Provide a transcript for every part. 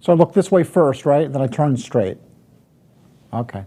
So I look this way first, right? And then I turn straight. Okay.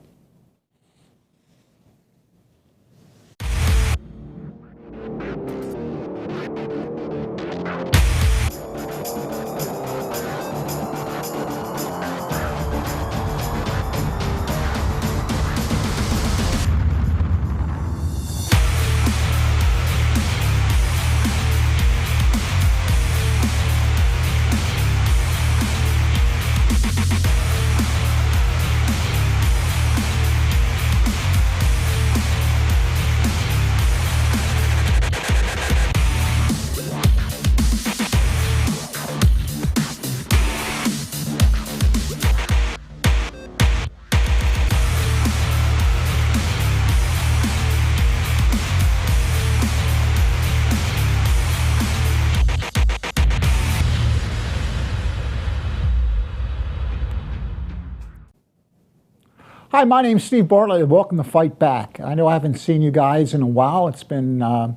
Hi, my name's Steve Bartlett. Welcome to Fight Back. I know I haven't seen you guys in a while. It's been, I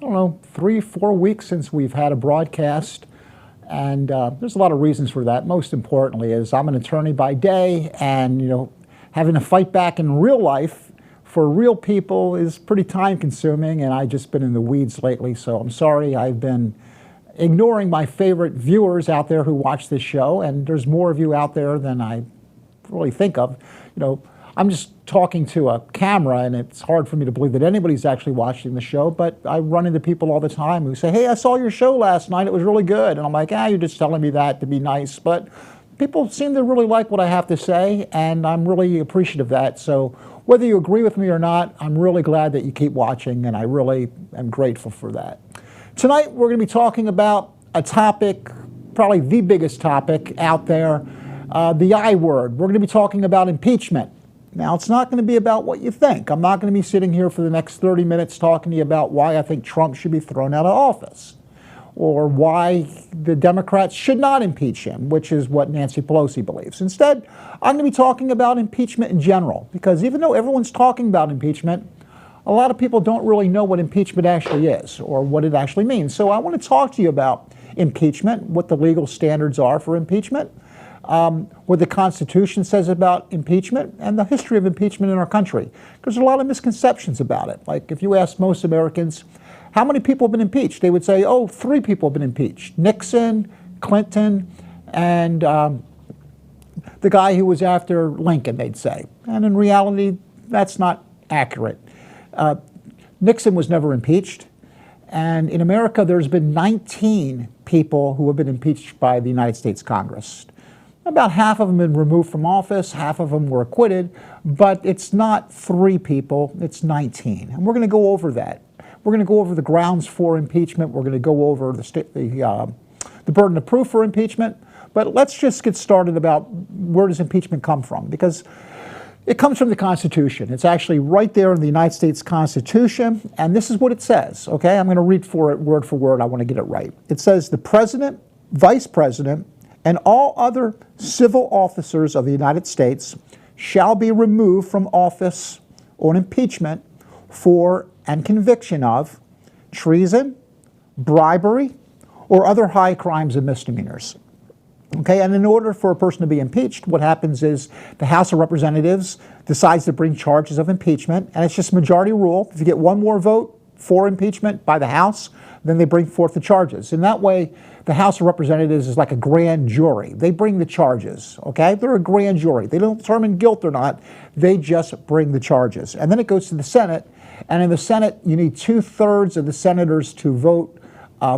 don't know, 3-4 weeks since we've had a broadcast. And there's a lot of reasons for that. Most importantly is I'm an attorney by day, and having to fight back in real life for real people is pretty time consuming, and I've just been in the weeds lately. So I'm sorry I've been ignoring my favorite viewers out there who watch this show, and there's more of you out there than I really think of. I'm just talking to a camera, and it's hard for me to believe that anybody's actually watching the show, but I run into people all the time who say, hey, I saw your show last night, it was really good. And I'm like, you're just telling me that to be nice. But people seem to really like what I have to say, and I'm really appreciative of that. So whether you agree with me or not, I'm really glad that you keep watching, and I really am grateful for that. Tonight, we're going to be talking about a topic, probably the biggest topic out there, the I word. We're going to be talking about impeachment. Now, it's not going to be about what you think. I'm not going to be sitting here for the next 30 minutes talking to you about why I think Trump should be thrown out of office, or why the Democrats should not impeach him, which is what Nancy Pelosi believes. Instead, I'm going to be talking about impeachment in general, because even though everyone's talking about impeachment, a lot of people don't really know what impeachment actually is or what it actually means. So I want to talk to you about impeachment, what the legal standards are for impeachment, what the Constitution says about impeachment, and the history of impeachment in our country. Because there's a lot of misconceptions about it. Like if you ask most Americans, how many people have been impeached? They would say, 3 people have been impeached. Nixon, Clinton, and the guy who was after Lincoln, they'd say. And in reality, that's not accurate. Nixon was never impeached. And in America, there's been 19 people who have been impeached by the United States Congress. About half of them have been removed from office, half of them were acquitted, but it's not 3 people, it's 19. And we're going to go over that. We're going to go over the grounds for impeachment. We're going to go over the burden of proof for impeachment. But let's just get started about where does impeachment come from, because it comes from the Constitution. It's actually right there in the United States Constitution, and this is what it says, okay? I'm going to read for it word for word. I want to get it right. It says, the President, Vice President, and all other civil officers of the United States shall be removed from office on impeachment for and conviction of treason, bribery, or other high crimes and misdemeanors. Okay, and in order for a person to be impeached, what happens is the House of Representatives decides to bring charges of impeachment, and it's just majority rule. If you get one more vote for impeachment by the House, then they bring forth the charges. In that way, the House of Representatives is like a grand jury. They bring the charges, okay? They're a grand jury. They don't determine guilt or not. They just bring the charges. And then it goes to the Senate, and in the Senate, you need 2/3 of the senators to vote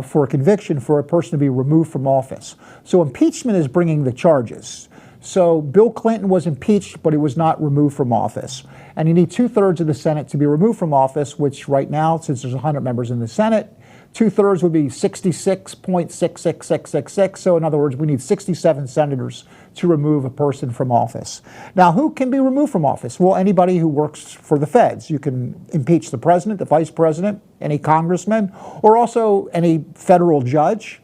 for a conviction for a person to be removed from office. So impeachment is bringing the charges. So Bill Clinton was impeached, but he was not removed from office. And you need 2/3 of the Senate to be removed from office, which right now, since there's 100 members in the Senate, 2/3 would be 66.66666. So in other words, we need 67 senators to remove a person from office. Now, who can be removed from office? Well, anybody who works for the feds. You can impeach the president, the vice president, any congressman, or also any federal judge,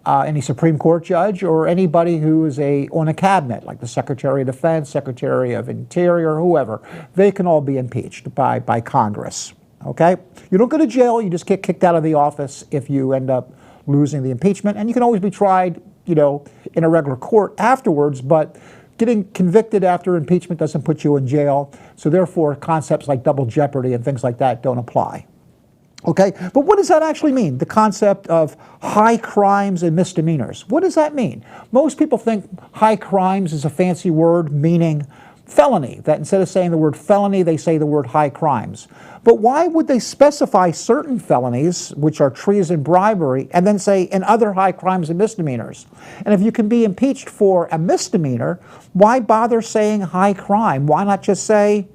any Supreme Court judge, or anybody who is on a cabinet, like the Secretary of Defense, Secretary of Interior, whoever. They can all be impeached by Congress. Okay? You don't go to jail, you just get kicked out of the office if you end up losing the impeachment, and you can always be tried, in a regular court afterwards, but getting convicted after impeachment doesn't put you in jail. So therefore, concepts like double jeopardy and things like that don't apply. Okay, but what does that actually mean? The concept of high crimes and misdemeanors. What does that mean? Most people think high crimes is a fancy word meaning felony, that instead of saying the word felony, they say the word high crimes. But why would they specify certain felonies, which are treason, bribery, and then say in other high crimes and misdemeanors? And if you can be impeached for a misdemeanor, why bother saying high crime? Why not just say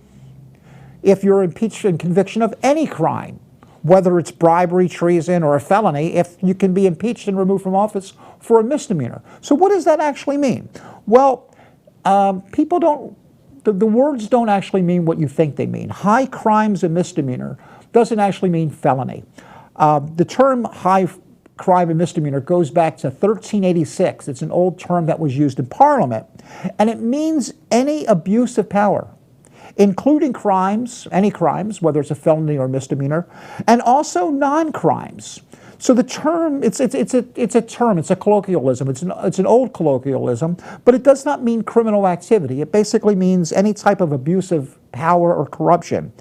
if you're impeached in conviction of any crime, whether it's bribery, treason, or a felony, if you can be impeached and removed from office for a misdemeanor? So what does that actually mean? Well, people don't, the words don't actually mean what you think they mean. High crimes and misdemeanor doesn't actually mean felony. The term high crime and misdemeanor goes back to 1386. It's an old term that was used in Parliament, and it means any abuse of power, including crimes, any crimes, whether it's a felony or misdemeanor, and also non-crimes. So the term, it's a term, it's a colloquialism, it's an old colloquialism, but it does not mean criminal activity. It basically means any type of abuse of power or corruption.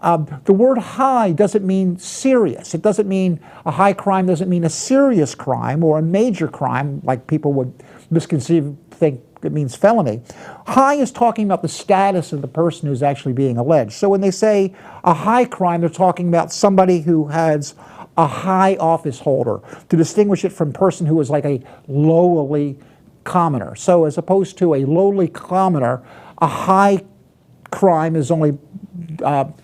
The word high doesn't mean serious. It doesn't mean a high crime doesn't mean a serious crime or a major crime, like people would think it means felony. High is talking about the status of the person who's actually being alleged. So when they say a high crime, they're talking about somebody who has a high office holder, to distinguish it from a person who is like a lowly commoner. So as opposed to a lowly commoner, a high crime is only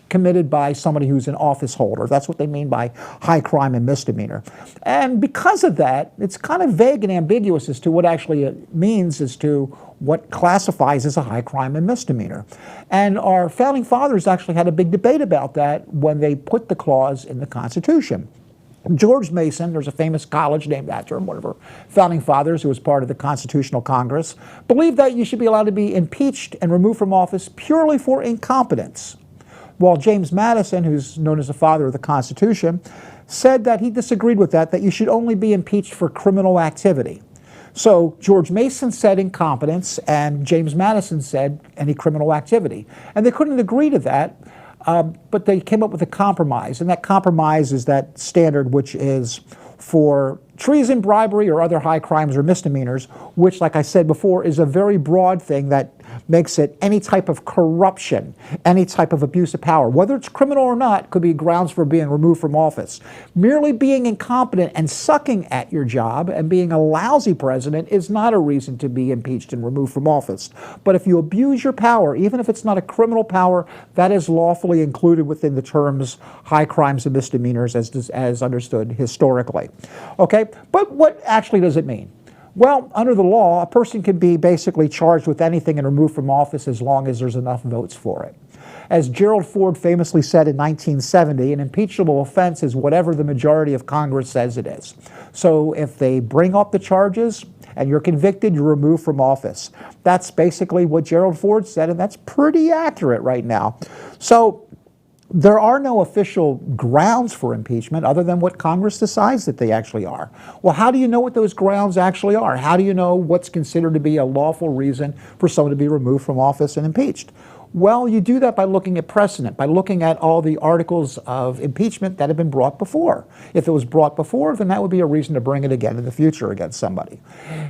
committed by somebody who's an office holder. That's what they mean by high crime and misdemeanor. And because of that, it's kind of vague and ambiguous as to what actually it means as to what classifies as a high crime and misdemeanor. And our founding fathers actually had a big debate about that when they put the clause in the Constitution. George Mason, there's a famous college named after him, one of our founding fathers who was part of the Constitutional Congress, believed that you should be allowed to be impeached and removed from office purely for incompetence. While James Madison, who's known as the father of the Constitution, said that he disagreed with that you should only be impeached for criminal activity. So George Mason said incompetence, and James Madison said any criminal activity. And they couldn't agree to that, but they came up with a compromise. And that compromise is that standard which is for treason, bribery, or other high crimes or misdemeanors, which, like I said before, is a very broad thing that makes it any type of corruption, any type of abuse of power, whether it's criminal or not, could be grounds for being removed from office. Merely being incompetent and sucking at your job and being a lousy president is not a reason to be impeached and removed from office. But if you abuse your power, even if it's not a criminal power, that is lawfully included within the terms high crimes and misdemeanors as understood historically. Okay, but what actually does it mean? Well, under the law, a person can be basically charged with anything and removed from office as long as there's enough votes for it. As Gerald Ford famously said in 1970, an impeachable offense is whatever the majority of Congress says it is. So if they bring up the charges and you're convicted, you're removed from office. That's basically what Gerald Ford said, and that's pretty accurate right now. So there are no official grounds for impeachment other than what Congress decides that they actually are. Well, how do you know what those grounds actually are? How do you know what's considered to be a lawful reason for someone to be removed from office and impeached? Well, you do that by looking at precedent, by looking at all the articles of impeachment that have been brought before. If it was brought before, then that would be a reason to bring it again in the future against somebody.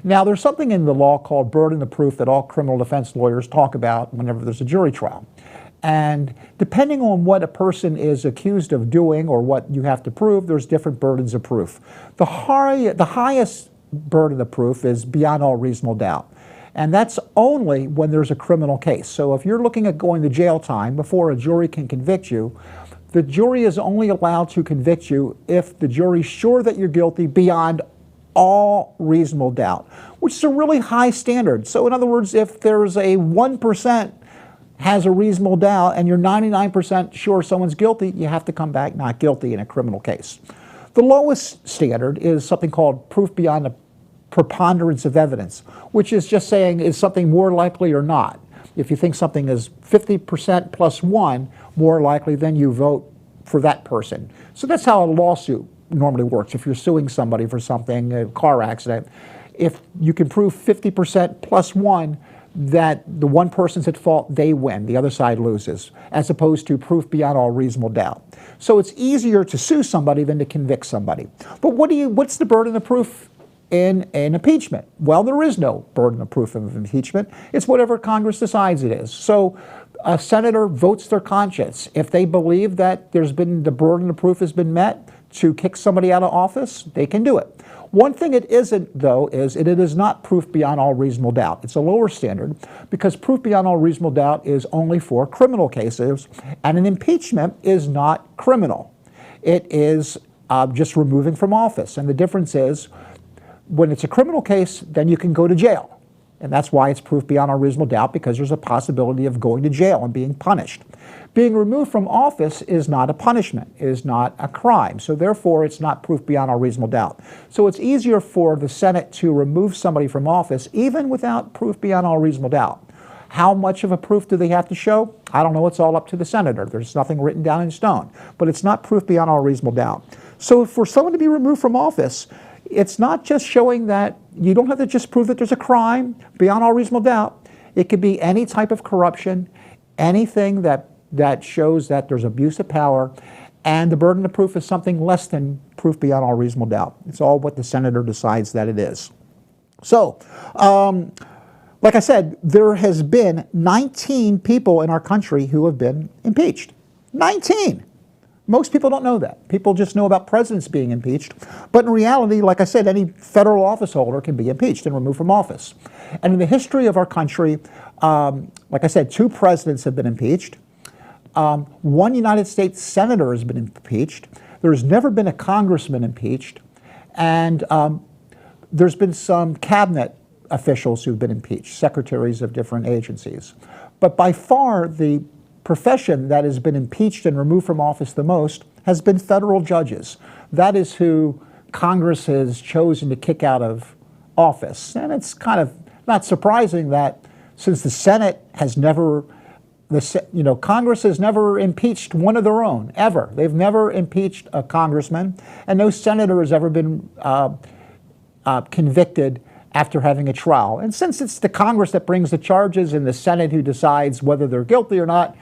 Now, there's something in the law called burden of proof that all criminal defense lawyers talk about whenever there's a jury trial. And depending on what a person is accused of doing or what you have to prove, there's different burdens of proof. The highest burden of proof is beyond all reasonable doubt. And that's only when there's a criminal case. So if you're looking at going to jail time before a jury can convict you, the jury is only allowed to convict you if the jury's sure that you're guilty beyond all reasonable doubt, which is a really high standard. So in other words, if there's a 1% has a reasonable doubt and you're 99% sure someone's guilty, you have to come back not guilty in a criminal case. The lowest standard is something called proof beyond a preponderance of evidence, which is just saying is something more likely or not. If you think something is 50% plus 1 more likely, then you vote for that person. So that's how a lawsuit normally works. If you're suing somebody for something, a car accident, if you can prove 50% plus one, that the one person's at fault, they win, the other side loses, as opposed to proof beyond all reasonable doubt. So it's easier to sue somebody than to convict somebody. But what's the burden of proof in impeachment? Well, there is no burden of proof of impeachment. It's whatever Congress decides it is. So a senator votes their conscience. If they believe that the burden of proof has been met to kick somebody out of office, they can do it. One thing it isn't, though, is it is not proof beyond all reasonable doubt. It's a lower standard because proof beyond all reasonable doubt is only for criminal cases, and an impeachment is not criminal. It is just removing from office. And the difference is when it's a criminal case, then you can go to jail. And that's why it's proof beyond all reasonable doubt, because there's a possibility of going to jail and being punished. Being removed from office is not a punishment, is not a crime. So therefore, it's not proof beyond all reasonable doubt. So it's easier for the Senate to remove somebody from office, even without proof beyond all reasonable doubt. How much of a proof do they have to show? I don't know. It's all up to the senator. There's nothing written down in stone. But it's not proof beyond all reasonable doubt. So for someone to be removed from office, it's not just showing that you don't have to just prove that there's a crime beyond all reasonable doubt. It could be any type of corruption, anything that shows that there's abuse of power, and the burden of proof is something less than proof beyond all reasonable doubt. It's all what the senator decides that it is. So, like I said, there has been 19 people in our country who have been impeached. 19! Most people don't know that. People just know about presidents being impeached. But in reality, like I said, any federal office holder can be impeached and removed from office. And in the history of our country, like I said, 2 presidents have been impeached. 1 United States senator has been impeached. There's never been a congressman impeached. And there's been some cabinet officials who've been impeached, secretaries of different agencies. But by far, the profession that has been impeached and removed from office the most has been federal judges. That is who Congress has chosen to kick out of office. And it's kind of not surprising that since the Senate has never, Congress has never impeached one of their own, ever. They've never impeached a congressman, and no senator has ever been convicted after having a trial. And since it's the Congress that brings the charges and the Senate who decides whether they're guilty or not,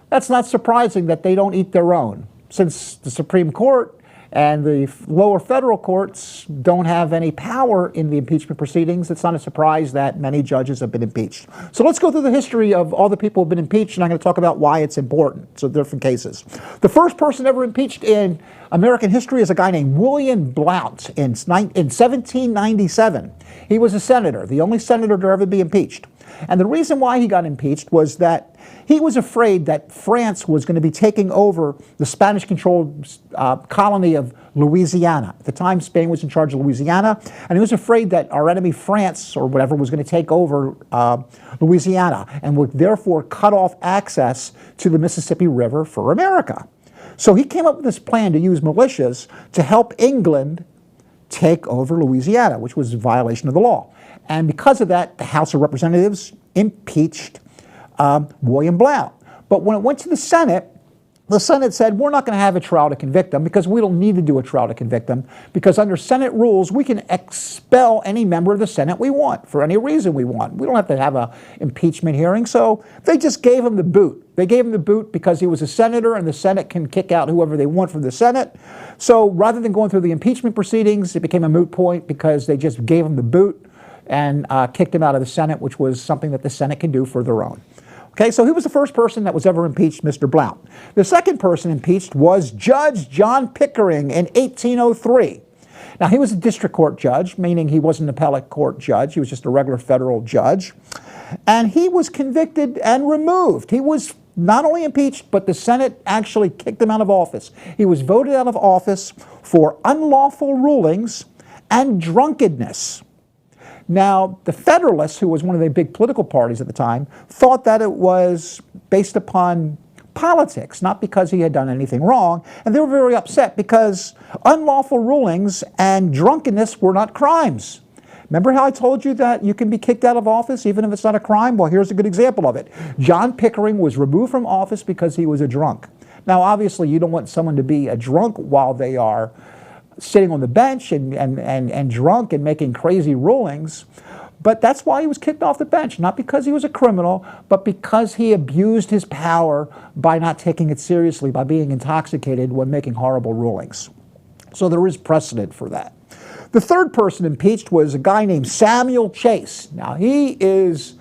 that's not surprising that they don't eat their own. Since the Supreme Court and the lower federal courts don't have any power in the impeachment proceedings, it's not a surprise that many judges have been impeached. So let's go through the history of all the people who have been impeached, and I'm going to talk about why it's important. So different cases. The first person ever impeached in American history is a guy named William Blount in 1797. He was a senator, the only senator to ever be impeached. And the reason why he got impeached was that he was afraid that France was going to be taking over the Spanish-controlled colony of Louisiana. At the time, Spain was in charge of Louisiana, and he was afraid that our enemy France, or whatever, was going to take over Louisiana and would therefore cut off access to the Mississippi River for America. So he came up with this plan to use militias to help England take over Louisiana, which was a violation of the law. And because of that, the House of Representatives impeached William Blount. But when it went to the Senate said, we're not going to have a trial to convict them because we don't need to do a trial to convict them, because under Senate rules, we can expel any member of the Senate we want for any reason we want. We don't have to have an impeachment hearing. So they just gave him the boot. They gave him the boot because he was a senator, and the Senate can kick out whoever they want from the Senate. So rather than going through the impeachment proceedings, it became a moot point because they just gave him the boot and kicked him out of the Senate, which was something that the Senate can do for their own. Okay, so he was the first person that was ever impeached, Mr. Blount. The second person impeached was Judge John Pickering in 1803. Now, he was a district court judge, meaning he wasn't an appellate court judge. He was just a regular federal judge. And he was convicted and removed. He was not only impeached, but the Senate actually kicked him out of office. He was voted out of office for unlawful rulings and drunkenness. Now, the Federalists, who was one of the big political parties at the time, thought that it was based upon politics, not because he had done anything wrong, and they were very upset because unlawful rulings and drunkenness were not crimes. Remember how I told you that you can be kicked out of office even if it's not a crime? Well, here's a good example of it. John Pickering was removed from office because he was a drunk. Now, obviously, you don't want someone to be a drunk while they are sitting on the bench and drunk and making crazy rulings. But that's why he was kicked off the bench, not because he was a criminal, but because he abused his power by not taking it seriously, by being intoxicated when making horrible rulings. So there is precedent for that. The third person impeached was a guy named Samuel Chase. Now, he is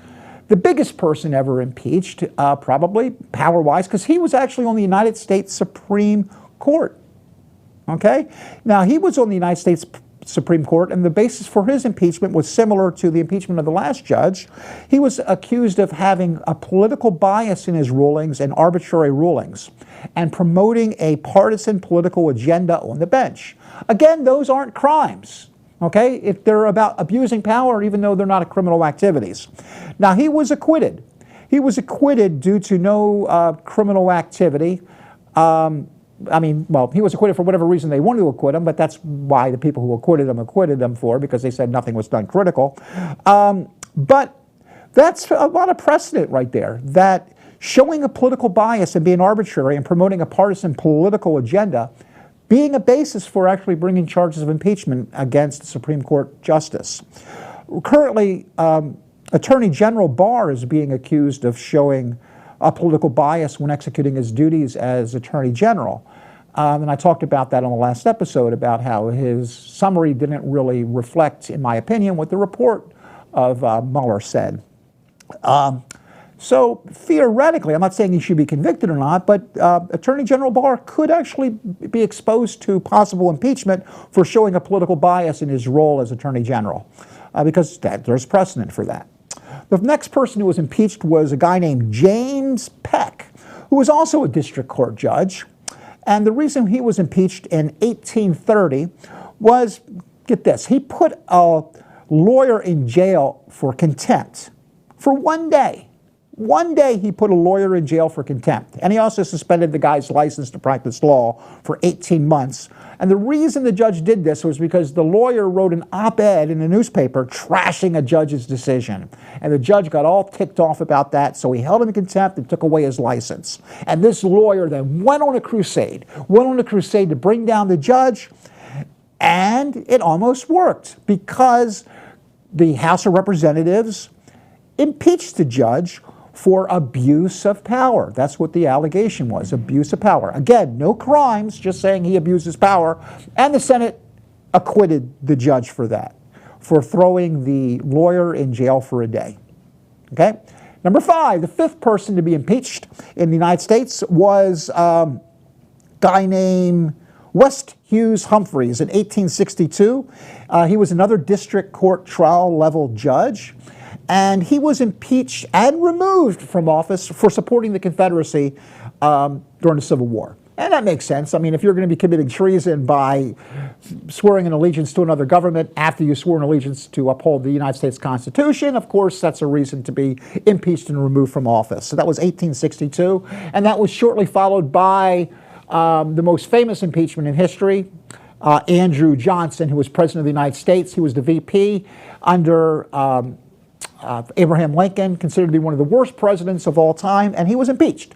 the biggest person ever impeached, probably power-wise, because he was actually on the United States Supreme Court. Okay? Now, he was on the United States Supreme Court, and the basis for his impeachment was similar to the impeachment of the last judge. He was accused of having a political bias in his rulings and arbitrary rulings, and promoting a partisan political agenda on the bench. Again, those aren't crimes, okay, if they're about abusing power, even though they're not criminal activities. Now, he was acquitted. He was acquitted due to no criminal activity. He was acquitted for whatever reason they wanted to acquit him, but that's why the people who acquitted him for, because they said nothing was done critical. But that's a lot of precedent right there, that showing a political bias and being arbitrary and promoting a partisan political agenda being a basis for actually bringing charges of impeachment against the Supreme Court justice. Currently, Attorney General Barr is being accused of showing a political bias when executing his duties as Attorney General. And I talked about that on the last episode, about how his summary didn't really reflect, in my opinion, what the report of Mueller said. So theoretically, I'm not saying he should be convicted or not, but Attorney General Barr could actually be exposed to possible impeachment for showing a political bias in his role as Attorney General, because there's precedent for that. The next person who was impeached was a guy named James Peck, who was also a district court judge. And the reason he was impeached in 1830 was, get this, he put a lawyer in jail for contempt for 1 day. 1 day he put a lawyer in jail for contempt. And he also suspended the guy's license to practice law for 18 months. And the reason the judge did this was because the lawyer wrote an op-ed in the newspaper trashing a judge's decision. And the judge got all ticked off about that, so he held him in contempt and took away his license. And this lawyer then went on a crusade to bring down the judge, and it almost worked, because the House of Representatives impeached the judge for abuse of power. That's what the allegation was, abuse of power. Again, no crimes, just saying he abuses power. And the Senate acquitted the judge for that, for throwing the lawyer in jail for a day. Okay? Number 5, the fifth person to be impeached in the United States was a guy named West Hughes Humphreys in 1862. He was another district court trial level judge. And he was impeached and removed from office for supporting the Confederacy during the Civil War. And that makes sense. I mean, if you're going to be committing treason by swearing an allegiance to another government after you swore an allegiance to uphold the United States Constitution, of course, that's a reason to be impeached and removed from office. So that was 1862. And that was shortly followed by the most famous impeachment in history, Andrew Johnson, who was President of the United States. He was the VP under Abraham Lincoln, considered to be one of the worst presidents of all time, and he was impeached.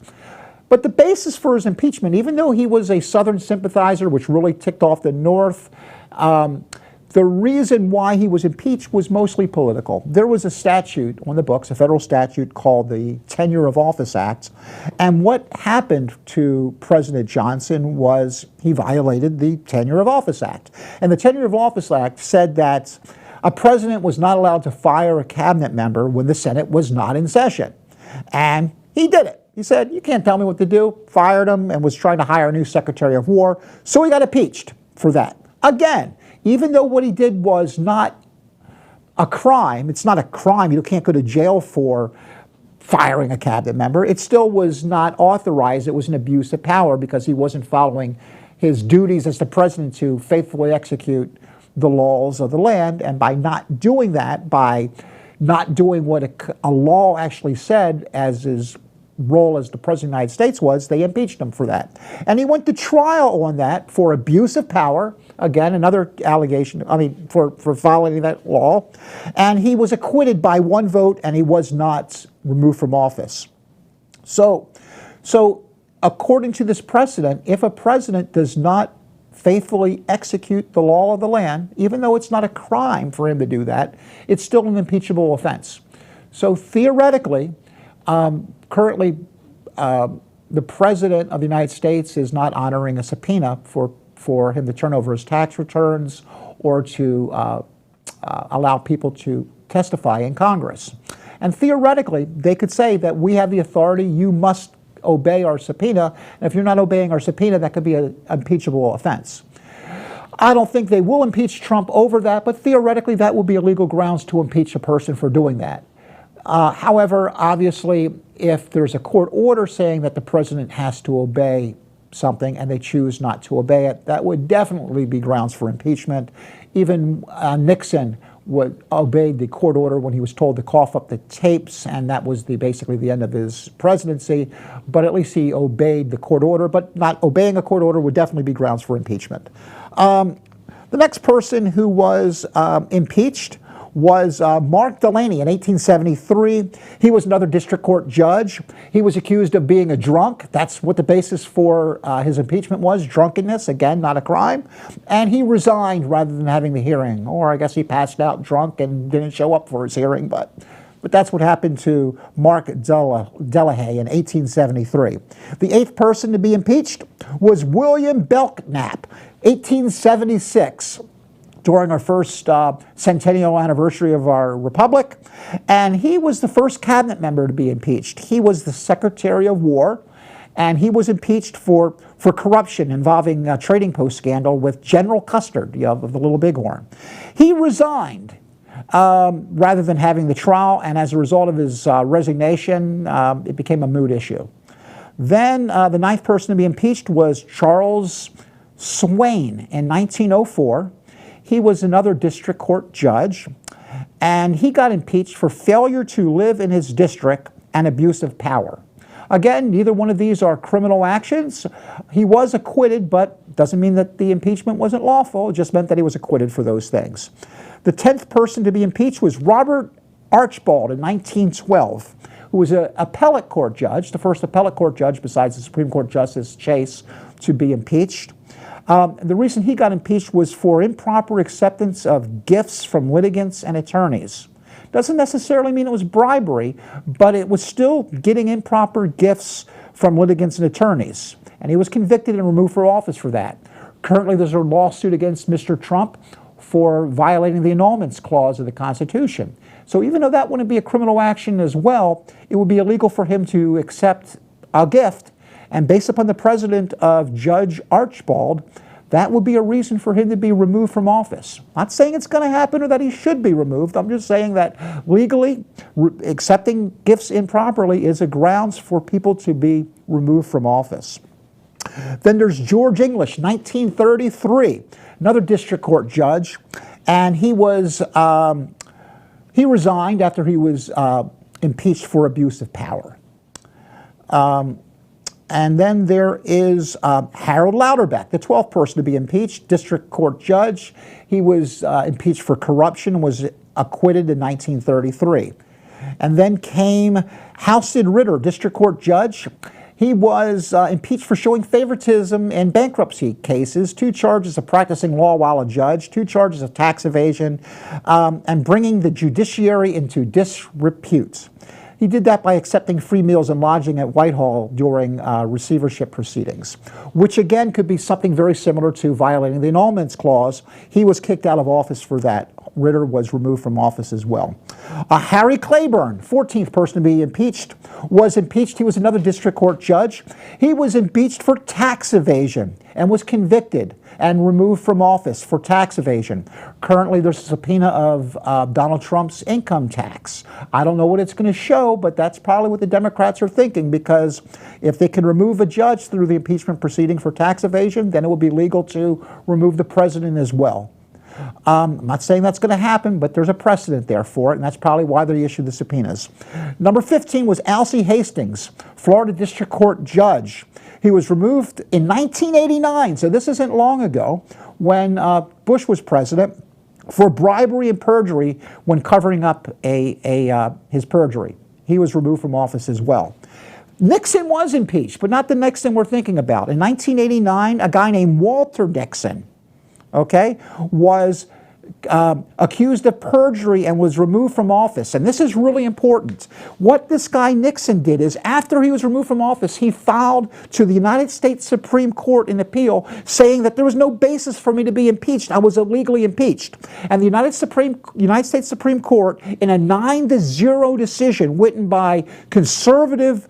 But the basis for his impeachment, even though he was a Southern sympathizer, which really ticked off the North, the reason why he was impeached was mostly political. There was a statute on the books, a federal statute called the Tenure of Office Act, and what happened to President Johnson was he violated the Tenure of Office Act. And the Tenure of Office Act said that a president was not allowed to fire a cabinet member when the Senate was not in session. And he did it. He said, you can't tell me what to do, fired him, and was trying to hire a new Secretary of War. So he got impeached for that. Again, even though what he did was not a crime, it's not a crime, you can't go to jail for firing a cabinet member, it still was not authorized. It was an abuse of power because he wasn't following his duties as the president to faithfully execute the laws of the land, and by not doing that, by not doing what a law actually said as his role as the President of the United States was, they impeached him for that. And he went to trial on that for abuse of power, again, another allegation, for violating that law, and he was acquitted by 1 vote, and he was not removed from office. So according to this precedent, if a president does not faithfully execute the law of the land, even though it's not a crime for him to do that, it's still an impeachable offense. So theoretically, currently, the President of the United States is not honoring a subpoena for him to turn over his tax returns or to allow people to testify in Congress. And theoretically, they could say that we have the authority, you must obey our subpoena, and if you're not obeying our subpoena, that could be an impeachable offense. I don't think they will impeach Trump over that, but theoretically that would be a legal grounds to impeach a person for doing that. However, obviously, if there's a court order saying that the president has to obey something and they choose not to obey it, that would definitely be grounds for impeachment. Even Nixon obeyed the court order when he was told to cough up the tapes, and that was basically the end of his presidency. But at least he obeyed the court order, but not obeying a court order would definitely be grounds for impeachment. The next person who was impeached was Mark Delaney in 1873. He was another district court judge. He was accused of being a drunk. That's what the basis for his impeachment was, drunkenness, again, not a crime. And he resigned rather than having the hearing, or I guess he passed out drunk and didn't show up for his hearing, but that's what happened to Mark Delahaye in 1873. The eighth person to be impeached was William Belknap, 1876. During our first centennial anniversary of our republic, and he was the first cabinet member to be impeached. He was the Secretary of War, and he was impeached for corruption involving a trading post scandal with General Custer of the Little Bighorn. He resigned rather than having the trial, and as a result of his resignation, it became a moot issue. Then the ninth person to be impeached was Charles Swain in 1904. He was another district court judge, and he got impeached for failure to live in his district and abuse of power. Again, neither one of these are criminal actions. He was acquitted, but doesn't mean that the impeachment wasn't lawful. It just meant that he was acquitted for those things. The 10th person to be impeached was Robert Archibald in 1912, who was an appellate court judge, the first appellate court judge besides the Supreme Court Justice Chase to be impeached. The reason he got impeached was for improper acceptance of gifts from litigants and attorneys. Doesn't necessarily mean it was bribery, but it was still getting improper gifts from litigants and attorneys. And he was convicted and removed from office for that. Currently, there's a lawsuit against Mr. Trump for violating the annulments clause of the Constitution. So even though that wouldn't be a criminal action as well, it would be illegal for him to accept a gift. And based upon the precedent of Judge Archibald, that would be a reason for him to be removed from office. Not saying it's going to happen or that he should be removed. I'm just saying that legally, accepting gifts improperly is a grounds for people to be removed from office. Then there's George English, 1933, another district court judge, and he resigned after he was impeached for abuse of power. And then there is Harold Louderbeck, the 12th person to be impeached, district court judge. He was impeached for corruption, was acquitted in 1933. And then came Halstead Ritter, district court judge. He was impeached for showing favoritism in bankruptcy cases, 2 charges of practicing law while a judge, 2 charges of tax evasion, and bringing the judiciary into disrepute. He did that by accepting free meals and lodging at Whitehall during receivership proceedings, which again could be something very similar to violating the annulments clause. He was kicked out of office for that. Ritter was removed from office as well. Harry Claiborne, 14th person to be impeached, was impeached. He was another district court judge. He was impeached for tax evasion and was convicted and removed from office for tax evasion. Currently, there's a subpoena of Donald Trump's income tax. I don't know what it's going to show, but that's probably what the Democrats are thinking, because if they can remove a judge through the impeachment proceeding for tax evasion, then it will be legal to remove the president as well. I'm not saying that's going to happen, but there's a precedent there for it, and that's probably why they issued the subpoenas. Number 15 was Alcee Hastings, Florida District Court judge. He was removed in 1989, so this isn't long ago, when Bush was president, for bribery and perjury when covering up his perjury. He was removed from office as well. Nixon was impeached, but not the Nixon we're thinking about. In 1989, a guy named Walter Nixon, okay, was accused of perjury and was removed from office. And this is really important. What this guy Nixon did is, after he was removed from office, he filed to the United States Supreme Court an appeal saying that there was no basis for me to be impeached. I was illegally impeached. And the United States Supreme Court, in a 9-0 decision written by conservative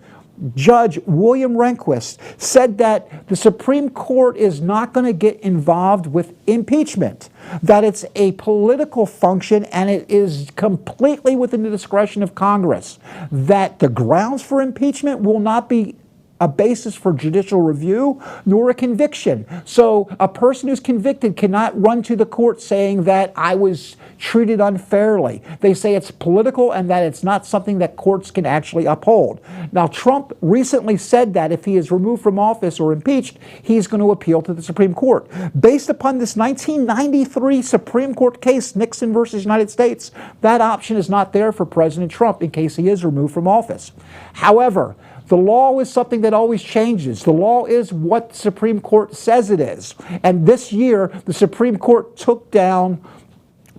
Judge William Rehnquist, said that the Supreme Court is not going to get involved with impeachment, that it's a political function and it is completely within the discretion of Congress, that the grounds for impeachment will not be a basis for judicial review nor a conviction. So a person who's convicted cannot run to the court saying that I was treated unfairly. They say it's political and that it's not something that courts can actually uphold. Now, Trump recently said that if he is removed from office or impeached, he's going to appeal to the Supreme Court. Based upon this 1993 Supreme Court case, Nixon versus United States, that option is not there for President Trump in case he is removed from office. However, the law is something that always changes. The law is what the Supreme Court says it is. And this year, the Supreme Court took down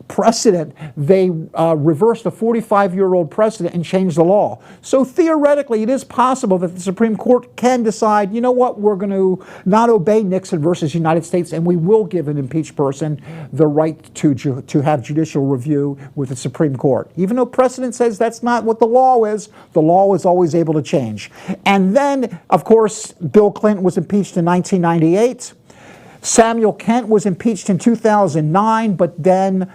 precedent. They reversed a 45-year-old precedent and changed the law. So theoretically, it is possible that the Supreme Court can decide, you know what, we're going to not obey Nixon versus United States, and we will give an impeached person the right to have judicial review with the Supreme Court. Even though precedent says that's not what the law is always able to change. And then, of course, Bill Clinton was impeached in 1998. Samuel Kent was impeached in 2009, but then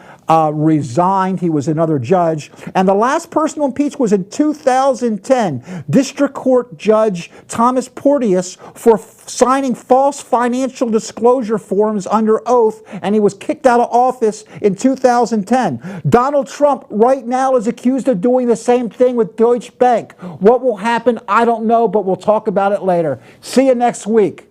resigned. He was another judge. And the last person to impeach was in 2010, District Court Judge Thomas Porteous for signing false financial disclosure forms under oath, and he was kicked out of office in 2010. Donald Trump right now is accused of doing the same thing with Deutsche Bank. What will happen? I don't know, but we'll talk about it later. See you next week.